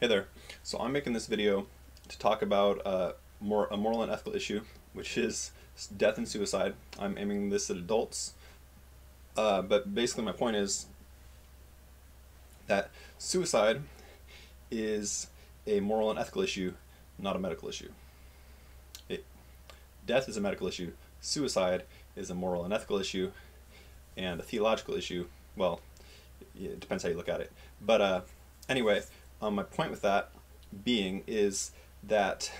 Hey there. So I'm making this video to talk about a moral and ethical issue, which is death and suicide. I'm aiming this at adults, but basically my point is that suicide is a moral and ethical issue, not a medical issue. Death is a medical issue. Suicide is a moral and ethical issue, and a theological issue. Well, it depends how you look at it. But anyway, my point with that being is that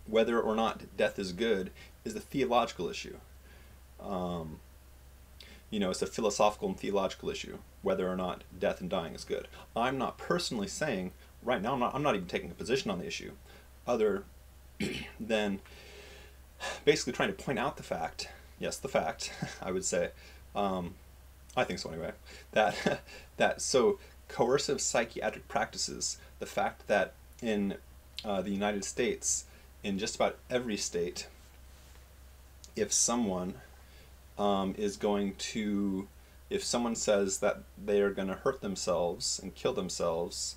whether or not death is good is a theological issue. It's a philosophical and theological issue, whether or not death and dying is good. I'm not personally saying, right now, I'm not even taking a position on the issue, other than basically trying to point out the fact, yes, the fact, I would say, I think so anyway, that so coercive psychiatric practices, the fact that in the United States, in just about every state, if someone if someone says that they are going to hurt themselves and kill themselves,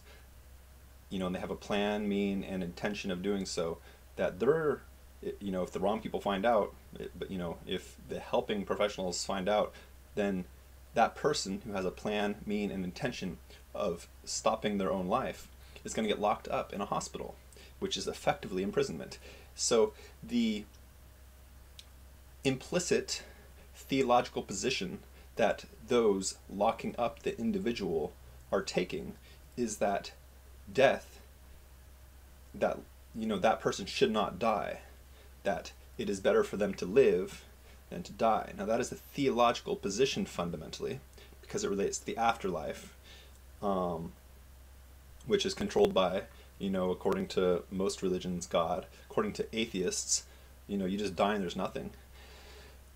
and they have a plan, mean, and intention of doing so, that they're, if the wrong people find out, but if the helping professionals find out, then that person who has a plan, mean, and intention of stopping their own life is going to get locked up in a hospital, which is effectively imprisonment. So the implicit theological position that those locking up the individual are taking is that death, that that person should not die, that it is better for them to live than to die. Now that is a theological position fundamentally, because it relates to the afterlife, which is controlled by, according to most religions, God. According to atheists, you just die and there's nothing.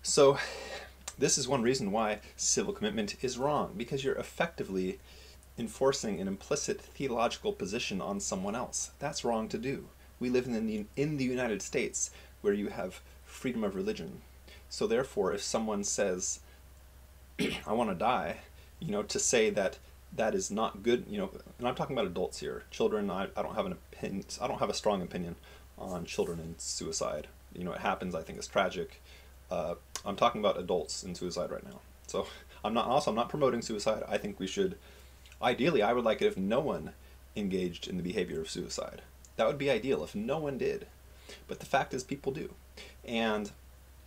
So this is one reason why civil commitment is wrong, because you're effectively enforcing an implicit theological position on someone else. That's wrong to do. We live in the United States, where you have freedom of religion. So therefore, if someone says, I want to die, to say that that is not good, and I'm talking about adults here. Children, I don't have an opinion, I don't have a strong opinion on children and suicide. It happens, I think it's tragic. I'm talking about adults in suicide right now. So I'm not promoting suicide. I think we should, ideally, I would like it if no one engaged in the behavior of suicide. That would be ideal if no one did. But the fact is people do. And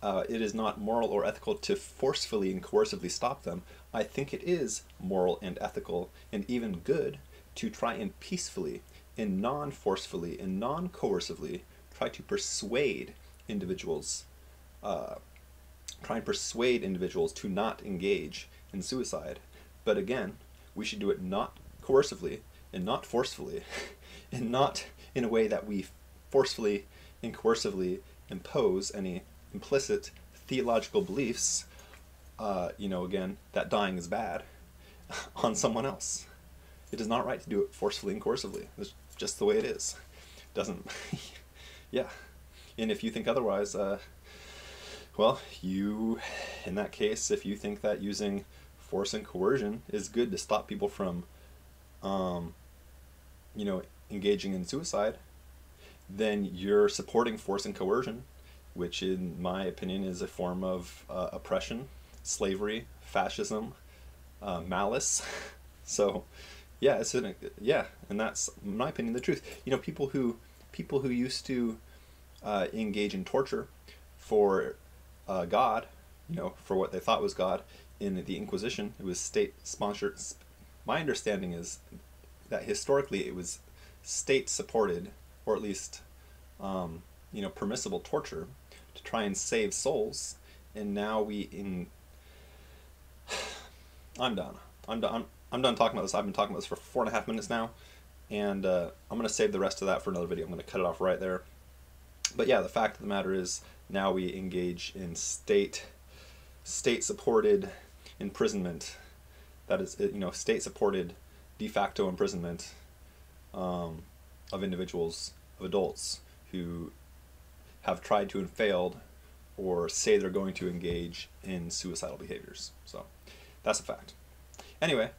it is not moral or ethical to forcefully and coercively stop them. I think it is moral and ethical and even good to try and peacefully and non-forcefully and non-coercively try to persuade individuals to not engage in suicide. But again, we should do it not coercively and not forcefully and not in a way that we forcefully and coercively impose any implicit theological beliefs, again, that dying is bad, on someone else. It is not right to do it forcefully and coercively. It's just the way it is. Doesn't, yeah. And if you think otherwise, well, in that case, if you think that using force and coercion is good to stop people from, engaging in suicide, then you're supporting force and coercion, which in my opinion is a form of oppression, slavery, fascism, malice. So, yeah, and that's, in my opinion, the truth. People who used to engage in torture for God, for what they thought was God in the Inquisition, it was state-sponsored. My understanding is that historically it was state-supported, or at least permissible torture to try and save souls. And now I'm done. I'm done talking about this. I've been talking about this for 4.5 minutes now, and I'm going to save the rest of that for another video. I'm going to cut it off right there. But yeah, the fact of the matter is, now we engage in state-supported imprisonment. That is, state-supported de facto imprisonment of individuals, of adults who have tried to and failed, or say they're going to engage in suicidal behaviors. So that's a fact. Anyway,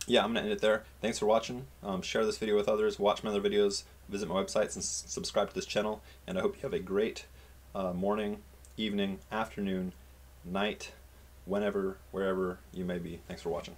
yeah, I'm going to end it there. Thanks for watching. Share this video with others. Watch my other videos. Visit my websites and subscribe to this channel. And I hope you have a great morning, evening, afternoon, night, whenever, wherever you may be. Thanks for watching.